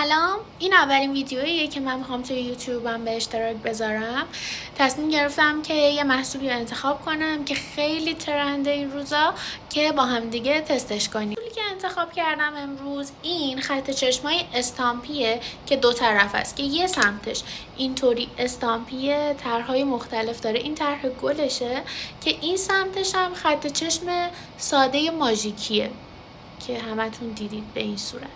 سلام، این اولین ویدیوییه که من میخوام توی یوتیوبم به اشتراک بذارم. تصمیم گرفتم که یه محصولی رو انتخاب کنم که خیلی ترنده این روزا که با هم دیگه تستش کنیم. محصولی که انتخاب کردم امروز این خط چشمای استامپیه که دو طرف است که یه سمتش اینطوری استامپیه، طرحهای مختلف داره. این طرح گلشه که این سمتش هم خط چشم ساده ماژیکیه که همتون دیدید به این صورت.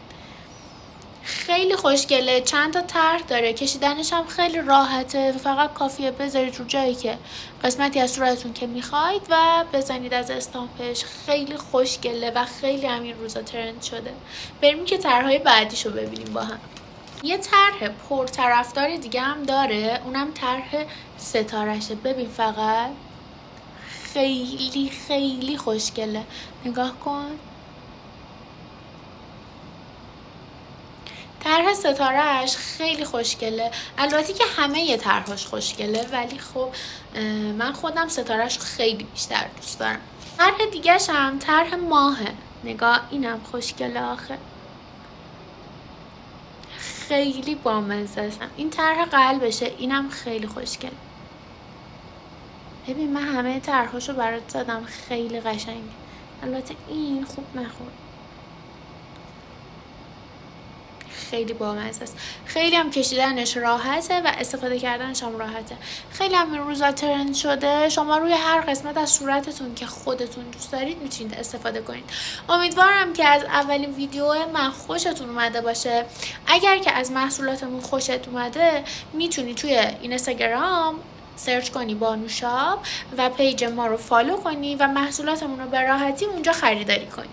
خیلی خوشگله، چند تا طرح داره، کشیدنش هم خیلی راحته، فقط کافیه بذارید رو جایی که قسمتی از صورتتون که میخواید و بزنید از استامپش. خیلی خوشگله و خیلی همین روزا ترند شده. بریم که طرحهای بعدیشو ببینیم با هم. یه طرح پرطرفدار دیگه هم داره، اونم طرح ستارهشه. ببین فقط خیلی خیلی خوشگله، نگاه کن. طرح ستارهش خیلی خوشگله، البته که همه طرحش خوشگله، ولی خب من خودم ستارهش خیلی بیشتر دوست دارم. طرح دیگه‌ش هم طرح ماهه، نگاه اینم خوشگله آخه، خیلی بامزه است. این طرح قلبشه، اینم خیلی خوشگله. ببین من همه طرحاشو برات زدم، خیلی قشنگه. البته این خوب نخورد، خیلی بامزه است. خیلی هم کشیدنش راحته و استفاده کردنش هم راحته. خیلی هم این روزا ترند شده، شما روی هر قسمت از صورتتون که خودتون دوست دارید میتونید استفاده کنید. امیدوارم که از اولین ویدیو من خوشتون اومده باشه. اگر که از محصولاتمون خوشت اومده میتونی توی اینستاگرام سرچ کنی بانو شاپ و پیج ما رو فالو کنی و محصولاتمون رو به راحتی اونجا خریداری کنی.